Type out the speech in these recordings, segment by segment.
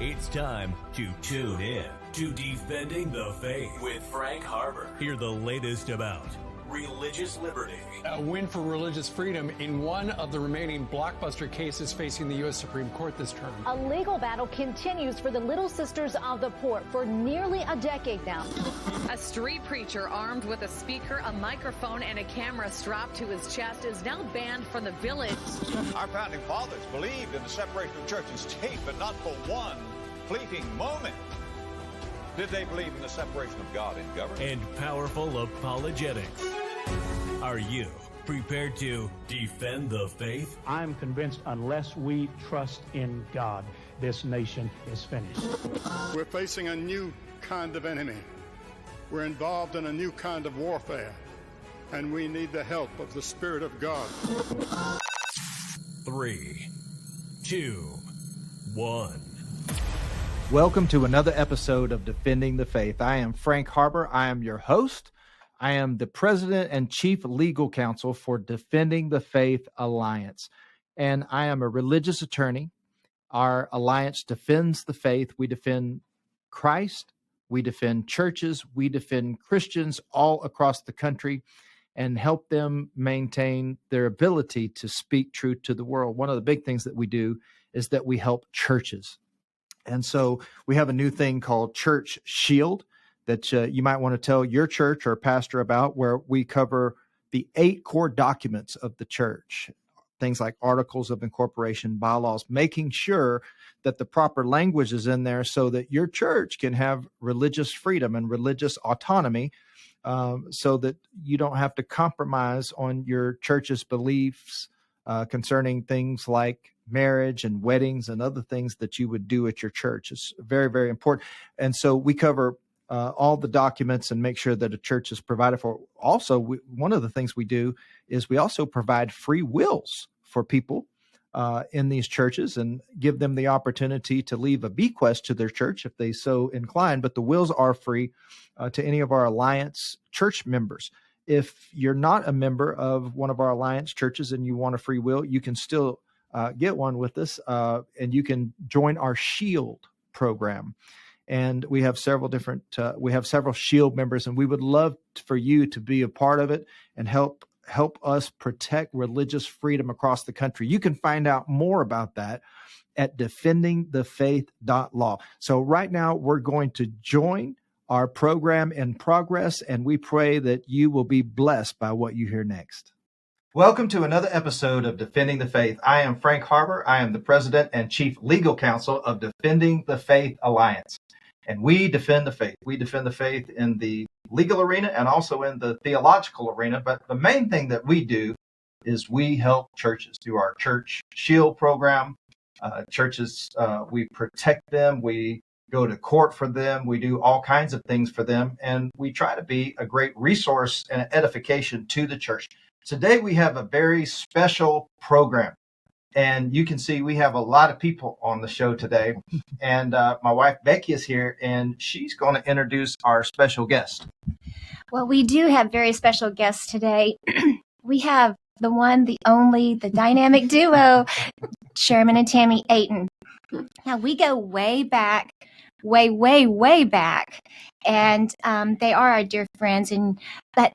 It's time to tune in to Defending the Faith with Frank Harber. Hear the latest about religious liberty. A win for religious freedom in one of the remaining blockbuster cases facing the U.S. Supreme Court this term. A legal battle continues for the Little Sisters of the Poor for nearly a decade now. A street preacher armed with a speaker, a microphone, and a camera strapped to his chest is now banned from the village. Our founding fathers believed in the separation of church and state, but not for one fleeting moment did they believe in the separation of God and government. And powerful apologetics. Are you prepared to defend the faith? I'm convinced unless we trust in God, this nation is finished. We're facing a new kind of enemy. We're involved in a new kind of warfare, and we need the help of the Spirit of God. 3, 2, 1. Welcome to another episode of Defending the Faith. I am Frank Harber. I am your host. I am the President and Chief Legal Counsel for Defending the Faith Alliance, and I am a religious attorney. Our alliance defends the faith. We defend Christ. We defend churches. We defend Christians all across the country and help them maintain their ability to speak truth to the world. One of the big things that we do is that we help churches. And so we have a new thing called Church Shield that you might want to tell your church or pastor about, where we cover the 8 core documents of the church, things like articles of incorporation, bylaws, making sure that the proper language is in there so that your church can have religious freedom and religious autonomy, so that you don't have to compromise on your church's beliefs concerning things like marriage and weddings and other things that you would do at your church. It's very, very important. And so we cover all the documents and make sure that a church is provided for. Also, one of the things we do is we also provide free wills for people in these churches and give them the opportunity to leave a bequest to their church if they so incline. But the wills are free to any of our Alliance church members. If you're not a member of one of our Alliance churches and you want a free will, you can still get one with us, and you can join our Shield program. And we have several Shield members, and we would love for you to be a part of it and help us protect religious freedom across the country. You can find out more about that at defendingthefaith.law. So right now we're going to join our program in progress, and we pray that you will be blessed by what you hear next. Welcome to another episode of Defending the Faith. I am Frank Harber. I am the President and Chief Legal Counsel of Defending the Faith Alliance. And we defend the faith. We defend the faith in the legal arena and also in the theological arena. But the main thing that we do is we help churches through our Church Shield program. Churches, we protect them. We go to court for them. We do all kinds of things for them. And we try to be a great resource and edification to the church. Today, we have a very special program. And you can see we have a lot of people on the show today. And my wife, Becky, is here, and she's going to introduce our special guest. Well, we do have very special guests today. We have the one, the only, the dynamic duo, Sherman and Tammy Aten. Now, we go way back, way back. And they are our dear friends. But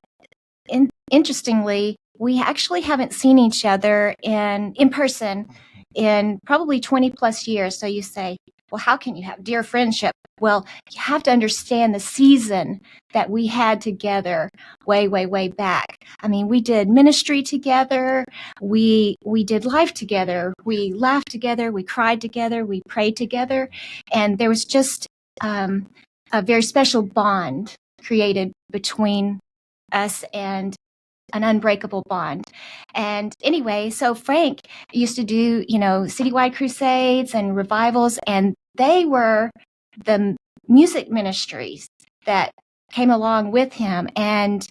interestingly, we actually haven't seen each other in person in probably 20 plus years. So you say, well, how can you have dear friendship? Well, you have to understand the season that we had together way back. I mean, we did ministry together. We did life together. We laughed together. We cried together. We prayed together. And there was just a very special bond created between us, and an unbreakable bond. And anyway, so Frank used to do, citywide crusades and revivals, and they were the music ministries that came along with him. And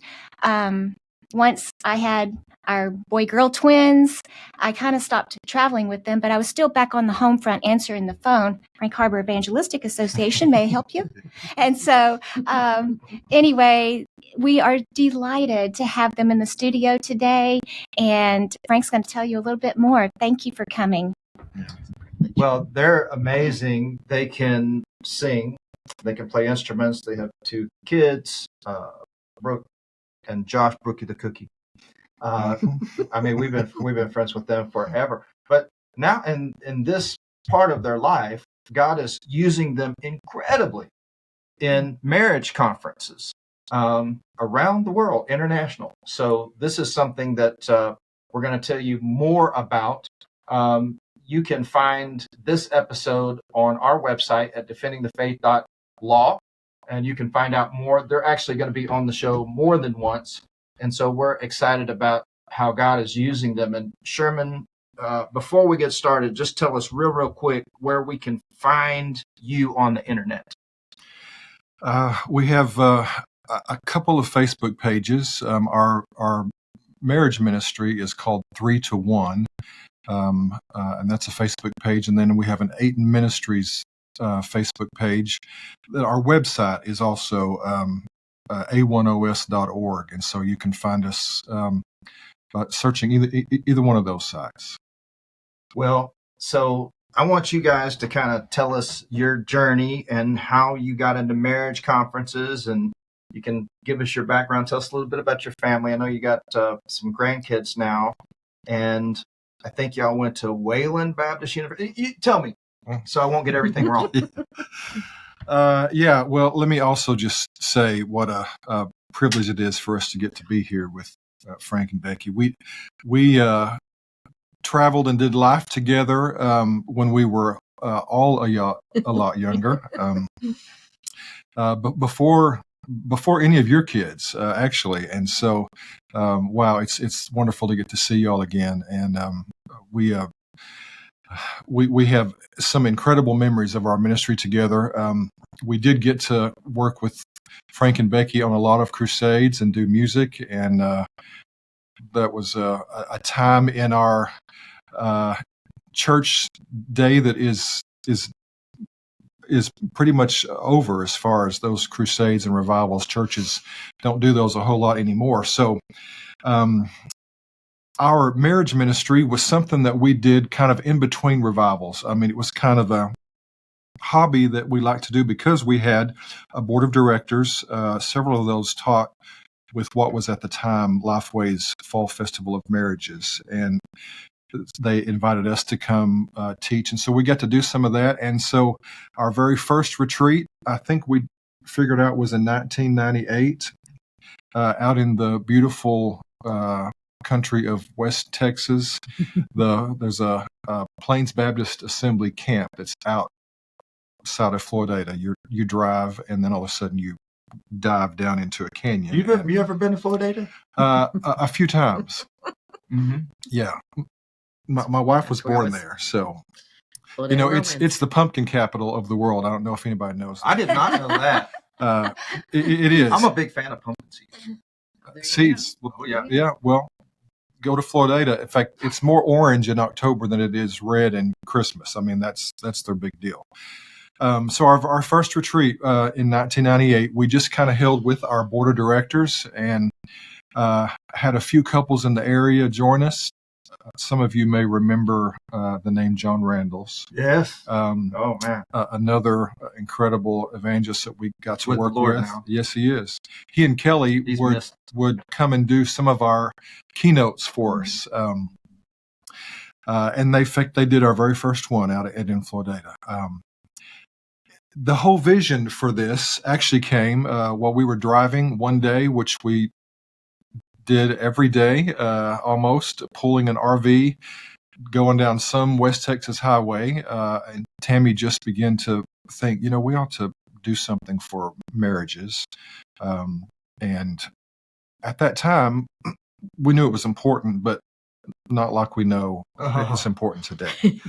once I had our boy-girl twins, I kind of stopped traveling with them, but I was still back on the home front answering the phone. Frank Harber Evangelistic Association, may I help you? And so anyway, we are delighted to have them in the studio today, and Frank's going to tell you a little bit more. Thank you for coming. Well, they're amazing. They can sing. They can play instruments. They have 2 kids, Brooke and Josh, Brookie the Cookie. I mean, we've been friends with them forever. But now in this part of their life, God is using them incredibly in marriage conferences around the world, international. So this is something that we're going to tell you more about. You can find this episode on our website at defendingthefaith.law, and you can find out more. They're actually going to be on the show more than once. And so we're excited about how God is using them. And Sherman, before we get started, just tell us real quick where we can find you on the internet. We have a couple of Facebook pages. Our marriage ministry is called 3 to 1, and that's a Facebook page. And then we have an Aten Ministries Facebook page. Our website is also a1os.org, and so you can find us by searching either one of those sites. Well, so I want you guys to kind of tell us your journey and how you got into marriage conferences, and you can give us your background. Tell us a little bit about your family. I know you got some grandkids now, and I think y'all went to Wayland Baptist University. You tell me, so I won't get everything wrong. Yeah, well, let me also just say what a privilege it is for us to get to be here with Frank and Becky. We traveled and did life together when we were all a lot younger, but before any of your kids, actually. And so, wow, it's wonderful to get to see y'all again, and we have some incredible memories of our ministry together. We did get to work with Frank and Becky on a lot of crusades and do music, and that was a time in our church day that is pretty much over as far as those crusades and revivals. Churches don't do those a whole lot anymore. So our marriage ministry was something that we did kind of in between revivals. I mean, it was kind of a hobby that we liked to do because we had a board of directors. Several of those taught with what was at the time Lifeway's Fall Festival of Marriages, and they invited us to come teach. And so we got to do some of that. And so our very first retreat, I think we figured out, was in 1998 out in the beautiful country of West Texas. There's a Plains Baptist Assembly camp that's outside of Floridata. You drive, and then all of a sudden you dive down into a canyon. You ever been to Floridata? A few times. Mm-hmm. Yeah. My wife was born there, so it's the pumpkin capital of the world. I don't know if anybody knows that. I did not know that. It is. I'm a big fan of pumpkin seeds. Seeds. Oh, yeah. Yeah. Well, go to Floridata. In fact, it's more orange in October than it is red in Christmas. I mean, that's their big deal. So our first retreat in 1998, we just kind of held with our board of directors and had a few couples in the area join us. Some of you may remember the name John Randalls. Yes. Oh man. Another incredible evangelist that we got to work the Lord with. now. Yes, he is. He and Kelly would come and do some of our keynotes for us. And they did our very first one out in Floridata. The whole vision for this actually came while we were driving one day, which we did every day, almost, pulling an RV, going down some West Texas highway. And Tammy just began to think, we ought to do something for marriages. And at that time, we knew it was important, but not like we know it's important today.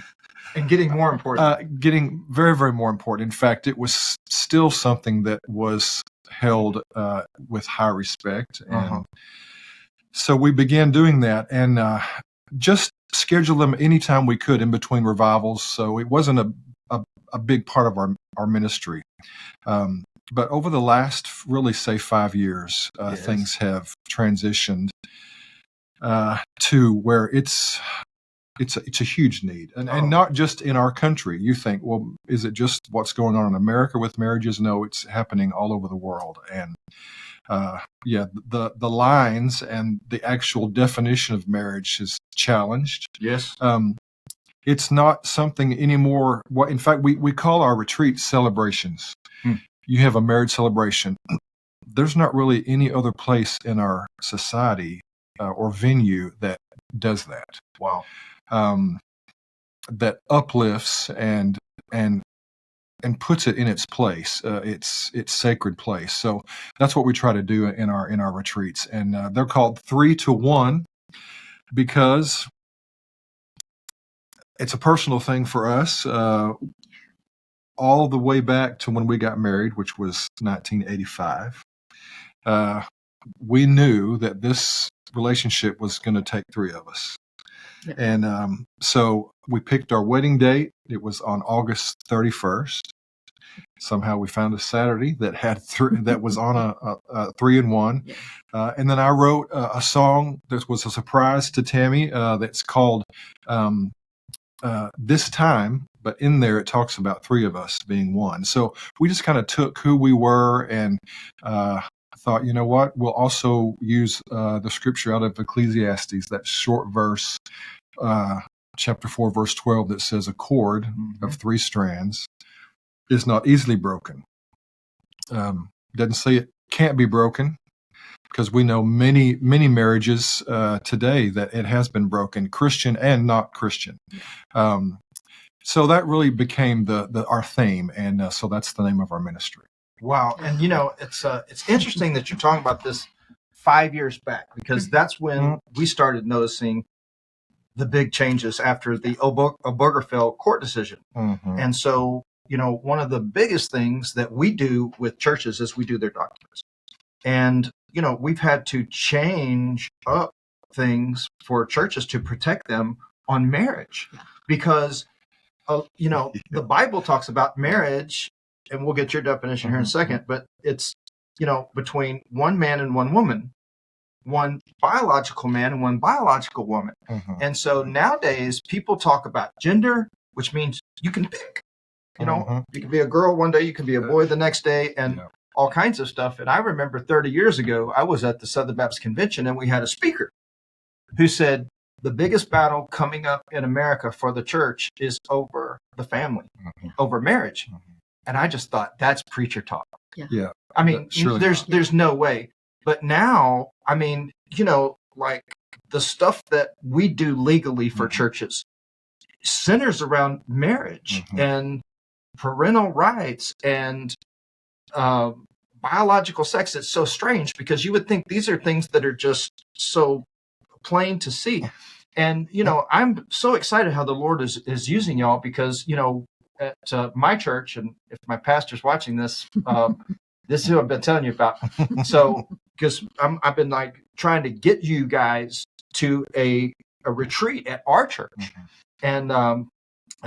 And getting more important. Getting very, very more important. In fact, it was still something that was held with high respect. And so we began doing that and just schedule them anytime we could in between revivals. So it wasn't a big part of our ministry. But over the last, really, say 5 years, things have transitioned to where it's it's a huge need, and not just in our country. You think, well, is it just what's going on in America with marriages? No, it's happening all over the world. And the lines and the actual definition of marriage is challenged. Yes. It's not something anymore. What, in fact, we call our retreats celebrations. You have a marriage celebration. There's not really any other place in our society or venue that does that. Wow. That uplifts and puts it in its place, its sacred place. So that's what we try to do in our retreats, and they're called 3 to 1 because it's a personal thing for us. All the way back to when we got married, which was 1985, we knew that this relationship was going to take 3 of us. Yeah. And so we picked our wedding date. It was on August 31st. Somehow we found a Saturday that had that was on a 3 and 1. Yeah. And then I wrote a song that was a surprise to Tammy that's called This Time, but in there it talks about 3 of us being one. So we just kind of took who we were and thought, you know what, we'll also use the scripture out of Ecclesiastes, that short verse, chapter 4, verse 12, that says a cord of 3 strands is not easily broken. Doesn't say it can't be broken, because we know many marriages today that it has been broken, Christian and not Christian. So that really became our theme, and so that's the name of our ministry. Wow. And it's interesting that you're talking about this 5 years back, because that's when we started noticing the big changes after the Obergefell court decision. And so, one of the biggest things that we do with churches is we do their documents. And, we've had to change up things for churches to protect them on marriage, because, the Bible talks about marriage, and we'll get your definition here in a second, but it's, between one man and one woman, one biological man and one biological woman. And so nowadays people talk about gender, which means you can pick, you can be a girl one day, you can be a boy the next day, and all kinds of stuff. And I remember 30 years ago, I was at the Southern Baptist Convention, and we had a speaker who said, the biggest battle coming up in America for the church is over the family, over marriage. And I just thought, that's preacher talk. Yeah. I mean, there's no way. But now, I mean, like the stuff that we do legally for churches centers around marriage and parental rights and biological sex. It's so strange, because you would think these are things that are just so plain to see. And, I'm so excited how the Lord is using y'all, because, at my church, and if my pastor's watching this, this is who I've been telling you about. So, because I've been trying to get you guys to a retreat at our church. And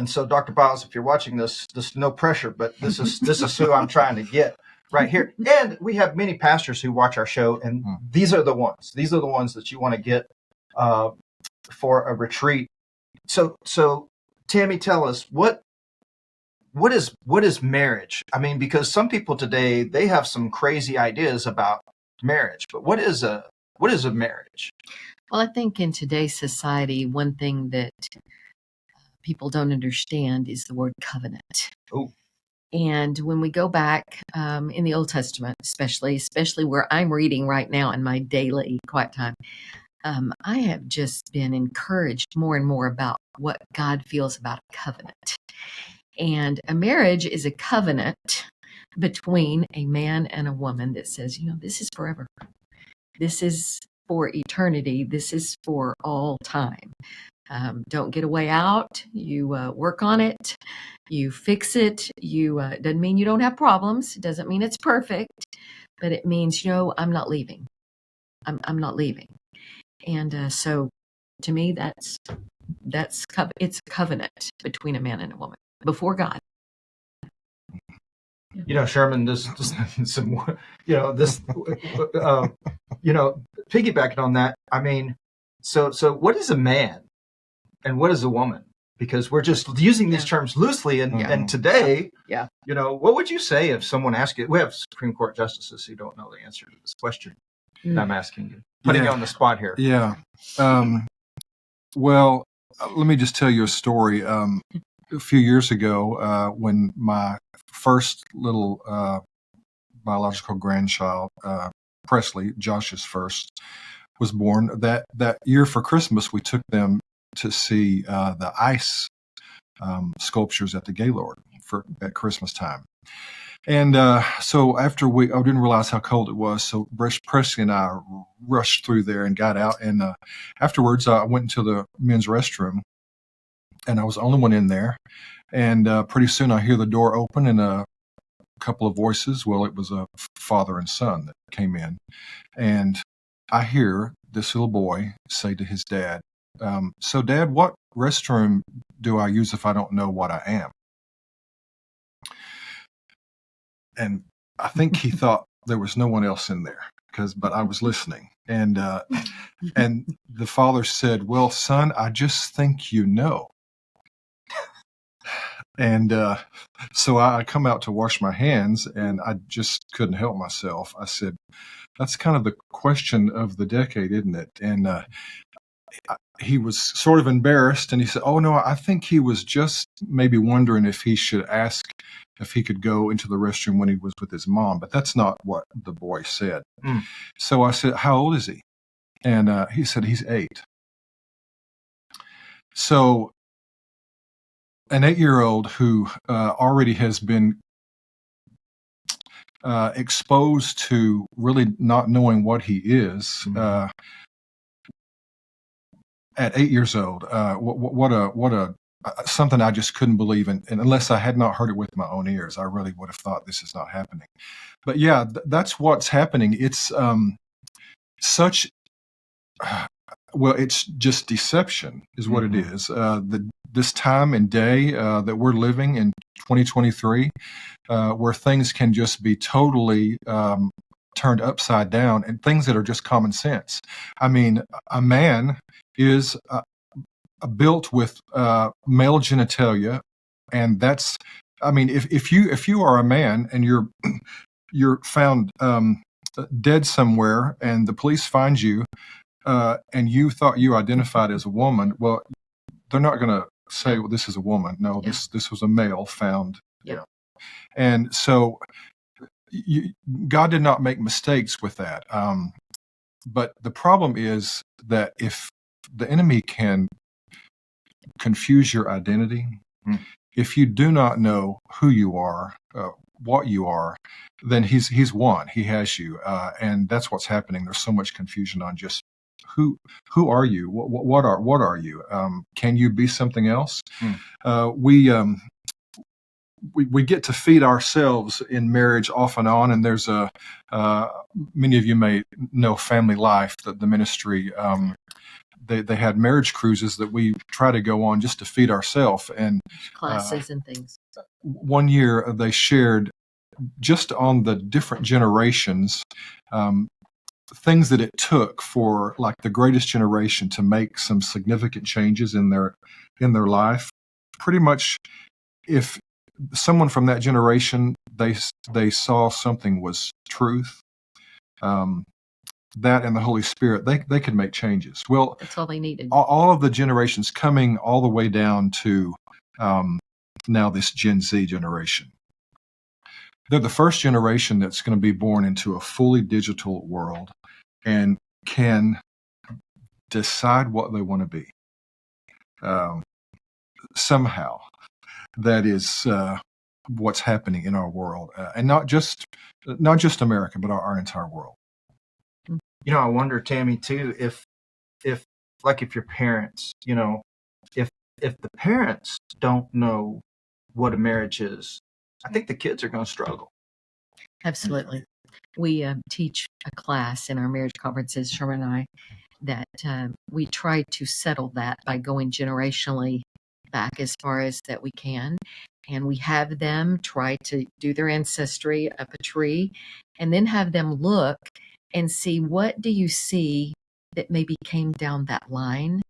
so, Dr. Biles, if you're watching this no pressure, but this is who I'm trying to get right here. And we have many pastors who watch our show, and these are the ones. These are the ones that you want to get for a retreat. So Tammy, tell us what is marriage? I mean, because some people today, they have some crazy ideas about marriage, but what is a marriage? Well, I think in today's society, one thing that people don't understand is the word covenant. Oh. And when we go back in the Old Testament, especially where I'm reading right now in my daily quiet time, I have just been encouraged more and more about what God feels about a covenant. And a marriage is a covenant between a man and a woman that says, this is forever. This is for eternity. This is for all time. Don't get a way out. You work on it. You fix it. Doesn't mean you don't have problems. It doesn't mean it's perfect, but it means, I'm not leaving. I'm not leaving. And so to me, it's a covenant between a man and a woman before God. Sherman, this some, piggybacking on that. I mean, so what is a man? And what is a woman? Because we're just using these terms loosely. And today, what would you say if someone asked you? We have Supreme Court justices who don't know the answer to this question that I'm asking you. Putting you on the spot here. Yeah. Well, let me just tell you a story. A few years ago, when my first little biological grandchild, Presley, Josh's first, was born, that year for Christmas, we took them to see the ice sculptures at the Gaylord at Christmas time. And so after I didn't realize how cold it was. So Presley and I rushed through there and got out. And afterwards, I went into the men's restroom, and I was the only one in there. And pretty soon I hear the door open and a couple of voices. Well, it was a father and son that came in. And I hear this little boy say to his dad, so Dad, what restroom do I use if I don't know what I am? And I think he thought there was no one else in there, but I was listening. And the father said, well, son, I just think you know. And so I come out to wash my hands, and I just couldn't help myself. I said, that's kind of the question of the decade, isn't it? And he was sort of embarrassed, and he said, oh, no, I think he was just maybe wondering if he should ask if he could go into the restroom when he was with his mom. But that's not what the boy said. So I said, how old is he? And he said, he's 8. So an 8-year-old who already has been exposed to really not knowing what he is, at 8 years old, what a something I just couldn't believe. And unless I had not heard it with my own ears, I really would have thought this is not happening. But yeah, that's what's happening. It's such, well, it's just deception is what it is. This time and day that we're living in 2023, where things can just be totally turned upside down, and things that are just common sense. I mean, a man is built with male genitalia, and that's, I mean, if you are a man and you're found dead somewhere, and the police find you, and you thought you identified as a woman, well, they're not going to say, well, this is a woman. No, this was a male found. Yeah. And so God did not make mistakes with that. But the problem is that if the enemy can confuse your identity, if you do not know who you are, what you are, then he's won. He has you, and that's what's happening. There's so much confusion on just who are you? What are you? Can you be something else? We get to feed ourselves in marriage off and on, and there's many of you may know Family Life, the ministry. They had marriage cruises that we try to go on just to feed ourselves, and classes and things. One year they shared just on the different generations, things that it took for like the greatest generation to make some significant changes in their life. Pretty much, if someone from that generation, they saw something was truth, that and the Holy Spirit, they could make changes. Well, that's all they needed. All of the generations coming all the way down to now this Gen Z generation. They're the first generation that's going to be born into a fully digital world and can decide what they want to be. Somehow, that is what's happening in our world, and not just America, but our entire world. You know, I wonder, Tammy, too, if your parents, you know, if the parents don't know what a marriage is, I think the kids are going to struggle. Absolutely. We teach a class in our marriage conferences, Sherman and I, that we try to settle that by going generationally back as far as that we can. And we have them try to do their ancestry up a tree, and then have them look and see, what do you see that maybe came down that line,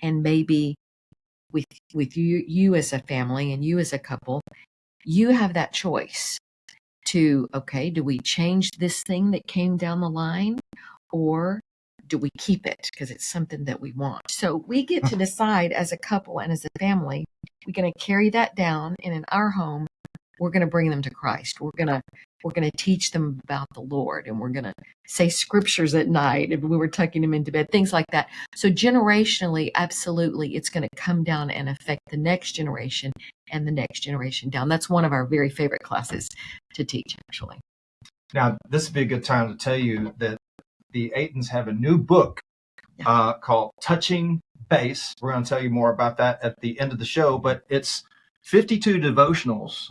and maybe with you as a family and you as a couple, you have that choice to, okay, do we change this thing that came down the line, or do we keep it because it's something that we want? So we get to decide as a couple and as a family, we're going to carry that down, and in our home, we're going to bring them to Christ. We're going to teach them about the Lord, and we're going to say scriptures at night if we were tucking them into bed, things like that. So generationally, absolutely, it's going to come down and affect the next generation and the next generation down. That's one of our very favorite classes to teach, actually. Now, this would be a good time to tell you that the Atens have a new book called Touching Base. We're going to tell you more about that at the end of the show, but it's 52 devotionals,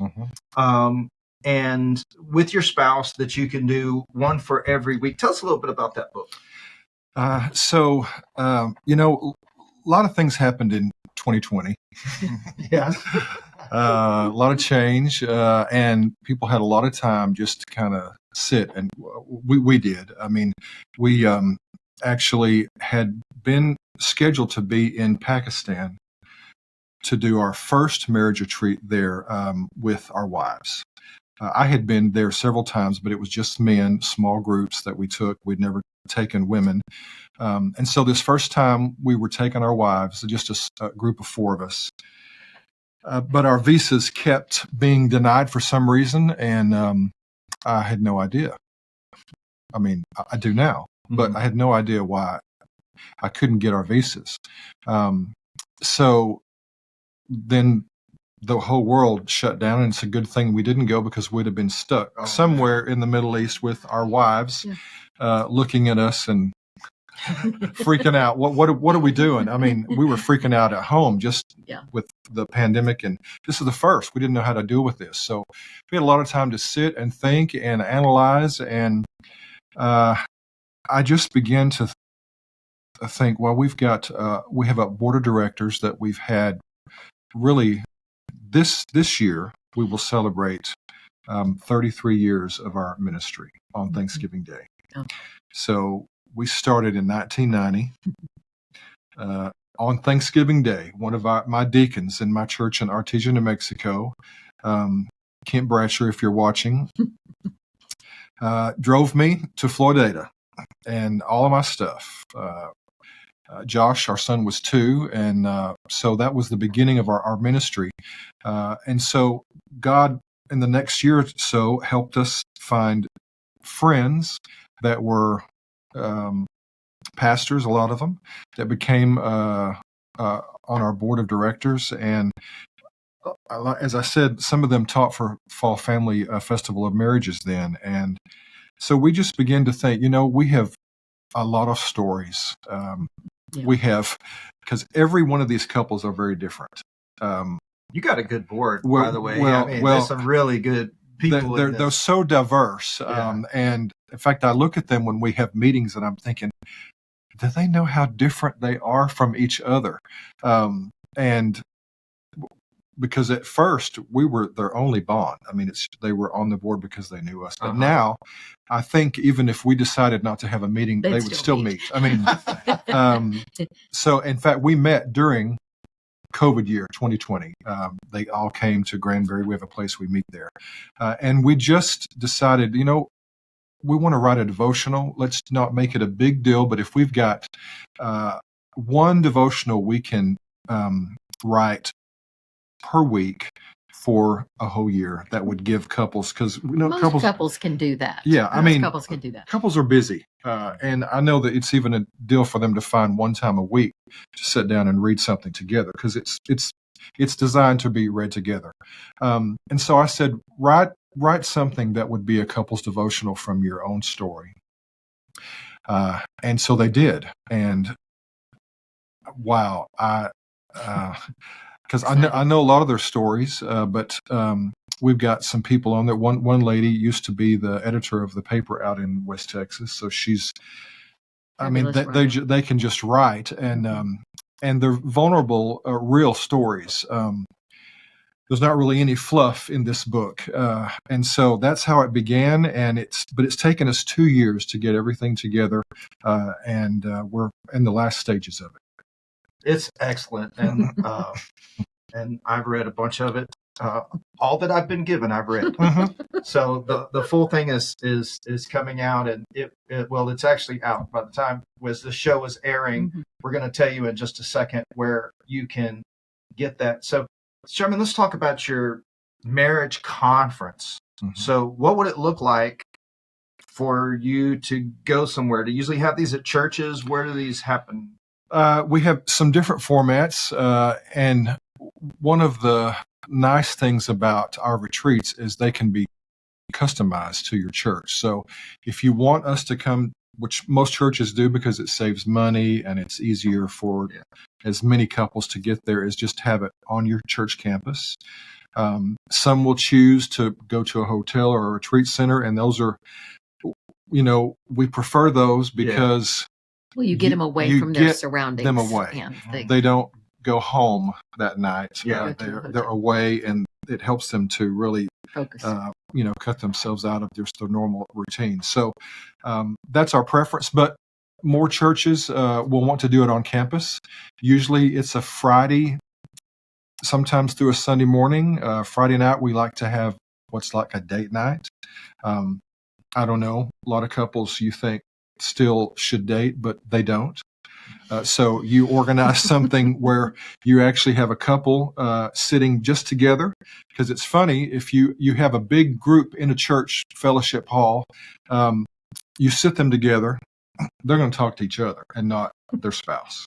and with your spouse that you can do one for every week. Tell us a little bit about that book. A lot of things happened in 2020. Yes. A lot of change, and people had a lot of time just to kind of sit, and we did. I mean, we actually had been scheduled to be in Pakistan to do our first marriage retreat there with our wives. I had been there several times, but it was just men, small groups that we took. We'd never taken women. And so this first time we were taking our wives, just a group of 4 of us. But our visas kept being denied for some reason, and I had no idea. I mean, I do now, but I had no idea why I couldn't get our visas. So then the whole world shut down, and it's a good thing we didn't go, because we'd have been stuck somewhere in the Middle East with our wives looking at us and freaking out. What are we doing? I mean, we were freaking out at home just with the pandemic, and this is the first. We didn't know how to deal with this. So we had a lot of time to sit and think and analyze, and I just began to think, well, we have a board of directors that we've had really this year. We will celebrate 33 years of our ministry on Thanksgiving Day. Okay. So we started in 1990. On Thanksgiving Day, one of my deacons in my church in Artesia, New Mexico, Kent Bradsher, if you're watching, drove me to Florida and all of my stuff. Josh, our son, was 2, and so that was the beginning of our ministry. And so God, in the next year or so, helped us find friends that were pastors, a lot of them, that became on our board of directors. And as I said, some of them taught for Fall Family Festival of Marriages then. And so we just began to think, we have a lot of stories. We have, because every one of these couples are very different. You got a good board, by the way. There's some really good people. They're so diverse. And in fact, I look at them when we have meetings and I'm thinking, do they know how different they are from each other? And because at first we were their only bond. I mean, they were on the board because they knew us. But now, I think even if we decided not to have a meeting, they would still meet. I mean, so in fact, we met during COVID year 2020. They all came to Granbury. We have a place we meet there. And we just decided, we want to write a devotional. Let's not make it a big deal. But if we've got one devotional we can write per week for a whole year, that would give couples, because most couples can do that. Yeah, I mean, couples can do that. Couples are busy, and I know that it's even a deal for them to find one time a week to sit down and read something together, because it's designed to be read together. And so I said, write something that would be a couple's devotional from your own story. And so they did, and wow, because I know a lot of their stories, but we've got some people on there. One lady used to be the editor of the paper out in West Texas, so she's. I mean, they can just write, and they're vulnerable, real stories. There's not really any fluff in this book, and so that's how it began. And it's taken us 2 years to get everything together, and we're in the last stages of it. It's excellent, and I've read a bunch of it. All that I've been given, I've read. So the full thing is coming out, and it's actually out by the time the show is airing. We're going to tell you in just a second where you can get that. So, Sherman, let's talk about your marriage conference. So, what would it look like for you to go somewhere? Do you usually have these at churches? Where do these happen? We have some different formats, and one of the nice things about our retreats is they can be customized to your church. So if you want us to come, which most churches do because it saves money and it's easier for as many couples to get there, is just have it on your church campus. Some will choose to go to a hotel or a retreat center, and those are, we prefer those because you get them away from their surroundings. Them away. They don't go home that night. They're away, and it helps them to really focus. Cut themselves out of just their normal routine. So that's our preference. But more churches will want to do it on campus. Usually it's a Friday, sometimes through a Sunday morning. Friday night we like to have what's like a date night. I don't know. A lot of couples you think still should date, but they don't. So you organize something where you actually have a couple sitting just together, because it's funny, if you have a big group in a church fellowship hall, you sit them together, they're going to talk to each other and not their spouse.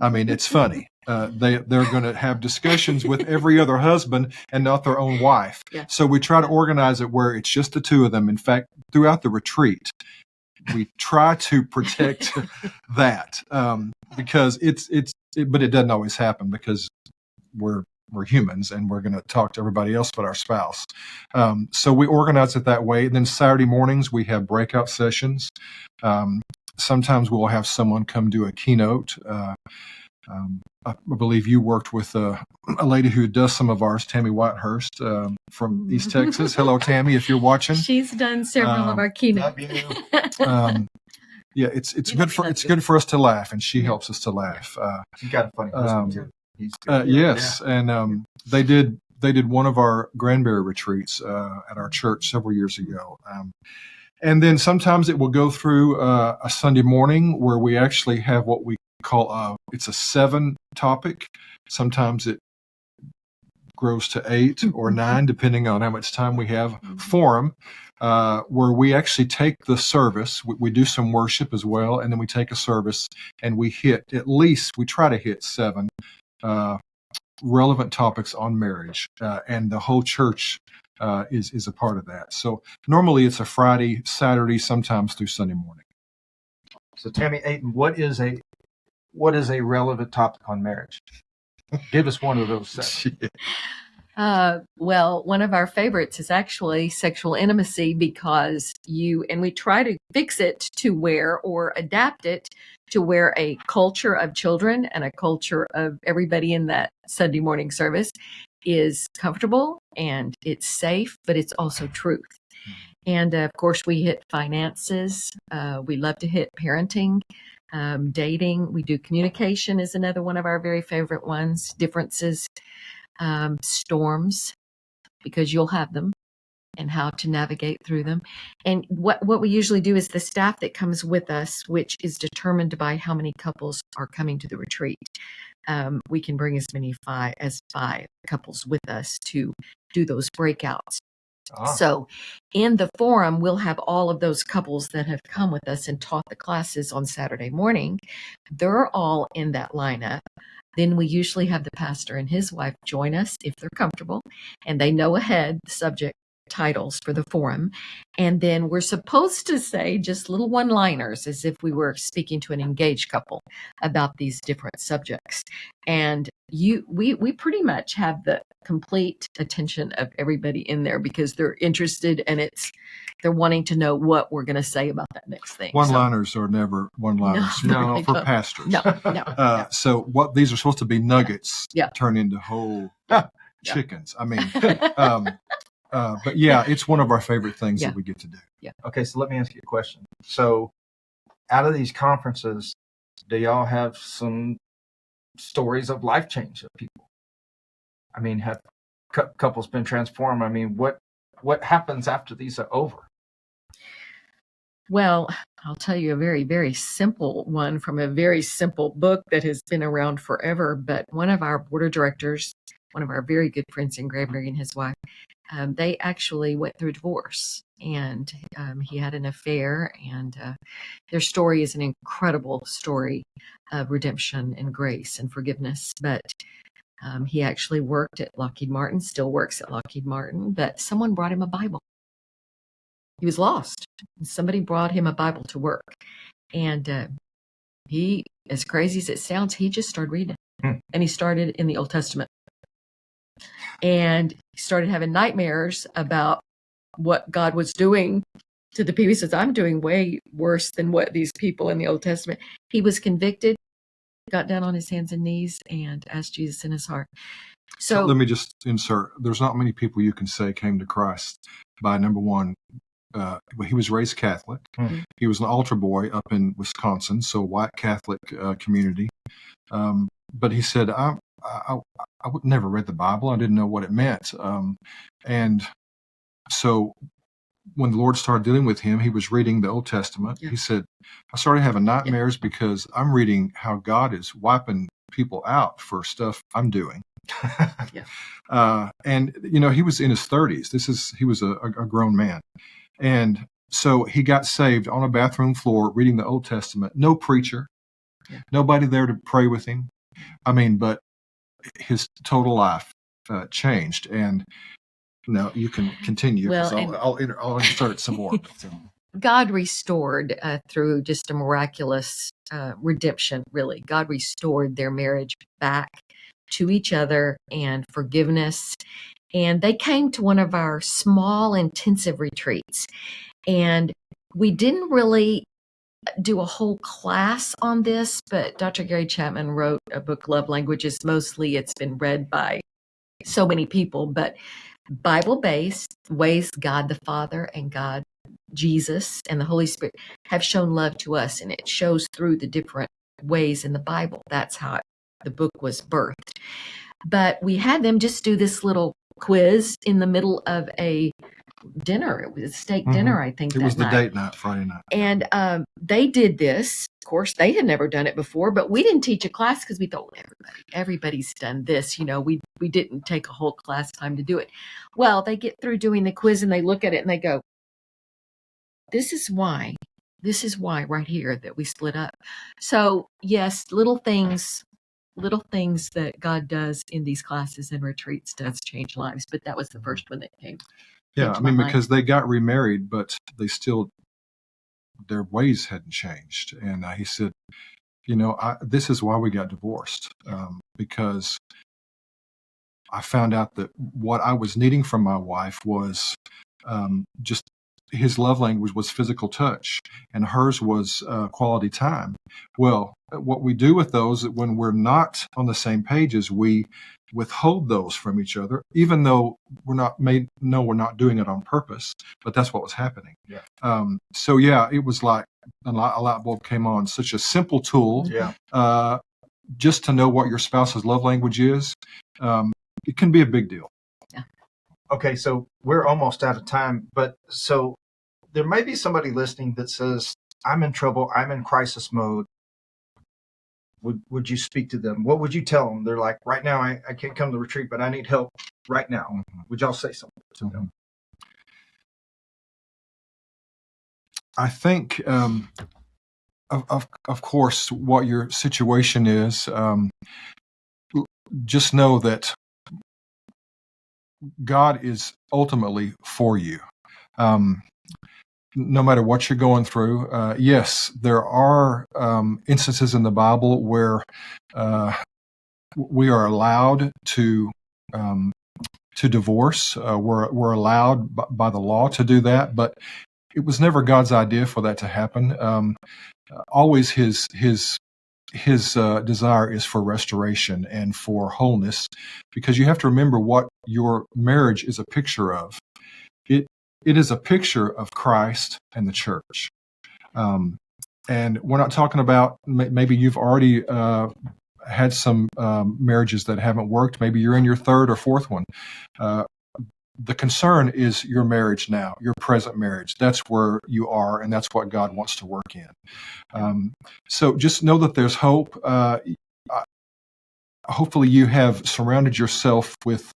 I mean, it's funny. They're going to have discussions with every other husband and not their own wife. Yeah. So we try to organize it where it's just the two of them. In fact, throughout the retreat, we try to protect that because but it doesn't always happen because we're humans and we're going to talk to everybody else but our spouse. So we organize it that way. And then Saturday mornings we have breakout sessions. Sometimes we'll have someone come do a keynote. I believe you worked with a lady who does some of ours, Tammy Whitehurst, from East Texas. Hello, Tammy, if you're watching. She's done several of our keynotes. Yeah, it's good for us to laugh, and she helps us to laugh. She's got a funny husband too. Yes, and they did one of our Granbury retreats at our church several years ago. And then sometimes it will go through a Sunday morning where we actually have what we call it's a 7 topic. Sometimes it grows to 8 or 9, depending on how much time we have. Forum, where we actually take the service. We do some worship as well, and then we take a service and we try to hit 7 relevant topics on marriage, and the whole church is a part of that. So normally it's a Friday, Saturday, sometimes through Sunday morning. So Tammy Aten, what is a relevant topic on marriage? Give us one of those 7. Well, one of our favorites is actually sexual intimacy, because we try to fix it to where, or adapt it to where a culture of children and a culture of everybody in that Sunday morning service is comfortable and it's safe, but it's also truth. And of course, we hit finances. We love to hit parenting, dating. We do communication is another one of our very favorite ones. Differences, storms, because you'll have them, and how to navigate through them. And what we usually do is the staff that comes with us, which is determined by how many couples are coming to the retreat. We can bring as many as 5 couples with us to do those breakouts. So in the forum, we'll have all of those couples that have come with us and taught the classes on Saturday morning. They're all in that lineup. Then we usually have the pastor and his wife join us if they're comfortable, and they know ahead the subject titles for the forum. And then we're supposed to say just little one-liners as if we were speaking to an engaged couple about these different subjects. And we pretty much have the complete attention of everybody in there, because they're interested, and they're wanting to know what we're going to say about that next thing. One-liners are never one-liners for pastors. No. So these are supposed to be nuggets turn into whole chickens. I mean, but yeah, it's one of our favorite things that we get to do. Yeah. Okay, so let me ask you a question. So out of these conferences, do y'all have some stories of life change of people. I mean, have couples been transformed? I mean, what happens after these are over? Well, I'll tell you a very, very simple one from a very simple book that has been around forever. But one of our board of directors, one of our very good friends in Granbury and his wife, they actually went through divorce, and he had an affair, and their story is an incredible story of redemption and grace and forgiveness. But he actually worked at Lockheed Martin, still works at Lockheed Martin, but someone brought him a Bible. He was lost. Somebody brought him a Bible to work. And he, as crazy as it sounds, he just started reading it. And he started in the Old Testament. And he started having nightmares about what God was doing to the people. He says, I'm doing way worse than what these people in the Old Testament. He was convicted, got down on his hands and knees, and asked Jesus in his heart. So let me just insert, there's not many people you can say came to Christ by, number one, he was raised Catholic. He was an altar boy up in Wisconsin, so white Catholic community. But he said, I would never read the Bible. I didn't know what it meant. And so when the Lord started dealing with him, he was reading the Old Testament. Yeah. He said, I started having nightmares because I'm reading how God is wiping people out for stuff I'm doing. And, you know, he was in his 30s. He was a grown man. And so he got saved on a bathroom floor reading the Old Testament. No preacher, nobody there to pray with him. I mean, but his total life changed. And now you can continue. Well, I'll insert some more. God restored through just a miraculous redemption, really. God restored their marriage back to each other and forgiveness. And they came to one of our small intensive retreats. And we didn't really do a whole class on this, but Dr. Gary Chapman wrote a book, Love Languages. Mostly it's been read by so many people, but Bible-based ways God the Father and God Jesus and the Holy Spirit have shown love to us, and it shows through the different ways in the Bible. That's how the book was birthed. But we had them just do this little quiz in the middle of a dinner. It was a steak dinner, I think. It was the date night, Friday night. And they did this. Of course, they had never done it before, but we didn't teach a class because we thought, everybody's done this. You know, we didn't take a whole class time to do it. Well, they get through doing the quiz and they look at it and they go, this is why right here that we split up. So yes, little things that God does in these classes and retreats does change lives. But that was the first one that came. Yeah, I mean, because they got remarried, but they still, their ways hadn't changed. And he said, you know, this is why we got divorced, because I found out that what I was needing from my wife was just his love language was physical touch, and hers was quality time. Well, what we do with those when we're not on the same page is we withhold those from each other, even though we're not doing it on purpose, but that's what was happening. So yeah, it was like a light bulb came on. Such a simple tool, just to know what your spouse's love language is. It can be a big deal. Okay, so we're almost out of time, but so there may be somebody listening that says, I'm in trouble, I'm in crisis mode. Would you speak to them? What would you tell them? They're like, right now, I can't come to retreat, but I need help right now. Would y'all say something to them? I think, of course, what your situation is, just know that God is ultimately for you. No matter what you're going through, yes, there are instances in the Bible where we are allowed to divorce. We're allowed by the law to do that, but it was never God's idea for that to happen. Always His desire is for restoration and for wholeness, because you have to remember what your marriage is a picture of. It is a picture of Christ and the church. And we're not talking about, maybe you've already had some marriages that haven't worked. Maybe you're in your third or fourth one. The concern is your marriage now, your present marriage. That's where you are, and that's what God wants to work in. So just know that there's hope. Hopefully you have surrounded yourself with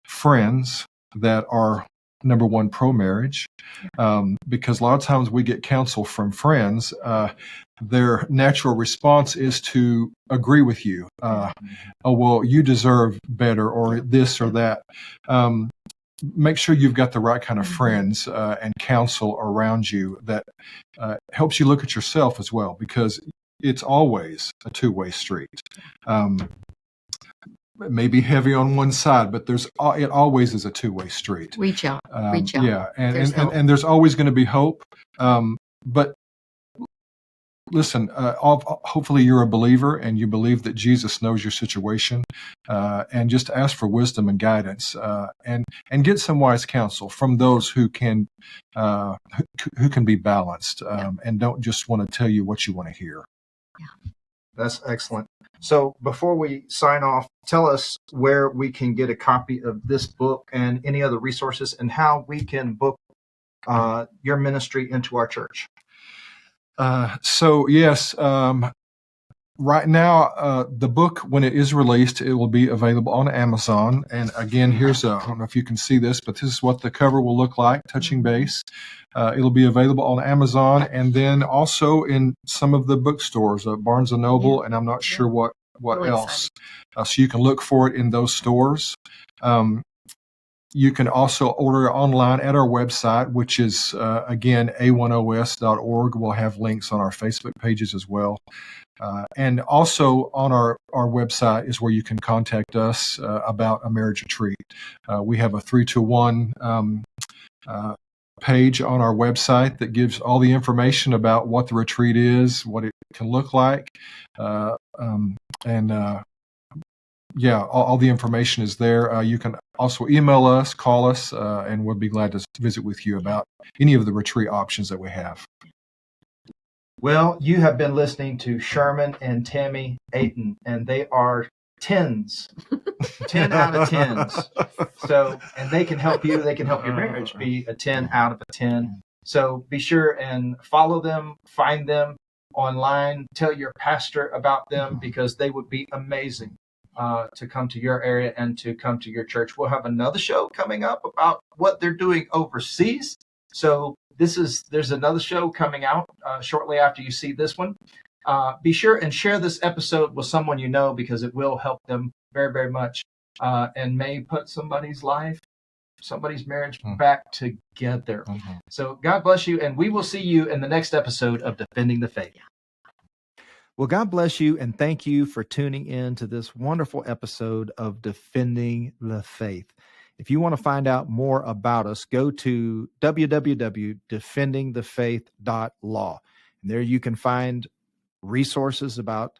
friends that are, number one, pro-marriage, because a lot of times we get counsel from friends. Their natural response is to agree with you. Oh, well, you deserve better, or this or that. Make sure you've got the right kind of friends and counsel around you that helps you look at yourself as well, because it's always a two-way street. It may be heavy on one side, but it always is a two-way street. Reach out. Reach out. Yeah, and there's always going to be hope. But listen, hopefully you're a believer and you believe that Jesus knows your situation, and just ask for wisdom and guidance, and get some wise counsel from those who can be balanced, and don't just want to tell you what you want to hear. Yeah. That's excellent. So before we sign off, tell us where we can get a copy of this book and any other resources, and how we can book your ministry into our church. So yes, right now, the book, when it is released, it will be available on Amazon. And again, I don't know if you can see this, but this is what the cover will look like, touching base. It'll be available on Amazon, and then also in some of the bookstores, Barnes & Noble, and I'm not sure what really else. So you can look for it in those stores. You can also order online at our website, which is, again, a1os.org. We'll have links on our Facebook pages as well. And also on our website is where you can contact us about a marriage retreat. We have a 3-to-1 page on our website that gives all the information about what the retreat is, what it can look like, all the information is there. You can also email us, call us, and we'll be glad to visit with you about any of the retreat options that we have. Well, you have been listening to Sherman and Tammy Aten, and they are 10s, 10 out of 10s. So, and they can help you. They can help your marriage be a 10 out of a 10. So be sure and follow them, find them online, tell your pastor about them, because they would be amazing to come to your area and to come to your church. We'll have another show coming up about what they're doing overseas. So there's another show coming out shortly after you see this one. Be sure and share this episode with someone you know, because it will help them very, very much, and may put somebody's marriage back together. So God bless you, and we will see you in the next episode of Defending the Faith. Well, God bless you, and thank you for tuning in to this wonderful episode of Defending the Faith. If you want to find out more about us, go to www.defendingthefaith.law. And there you can find resources about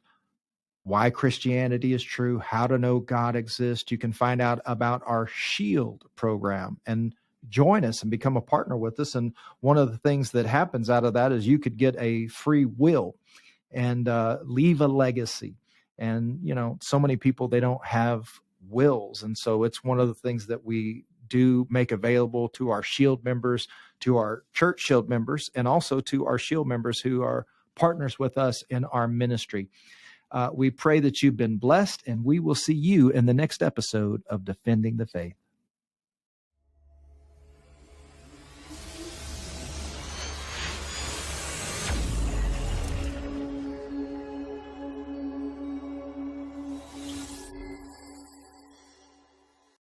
why Christianity is true, how to know God exists. You can find out about our SHIELD program and join us and become a partner with us. And one of the things that happens out of that is you could get a free will and leave a legacy. And, so many people, they don't have wills. And so it's one of the things that we do make available to our SHIELD members, to our church SHIELD members, and also to our SHIELD members who are partners with us in our ministry. We pray that you've been blessed, and we will see you in the next episode of Defending the Faith.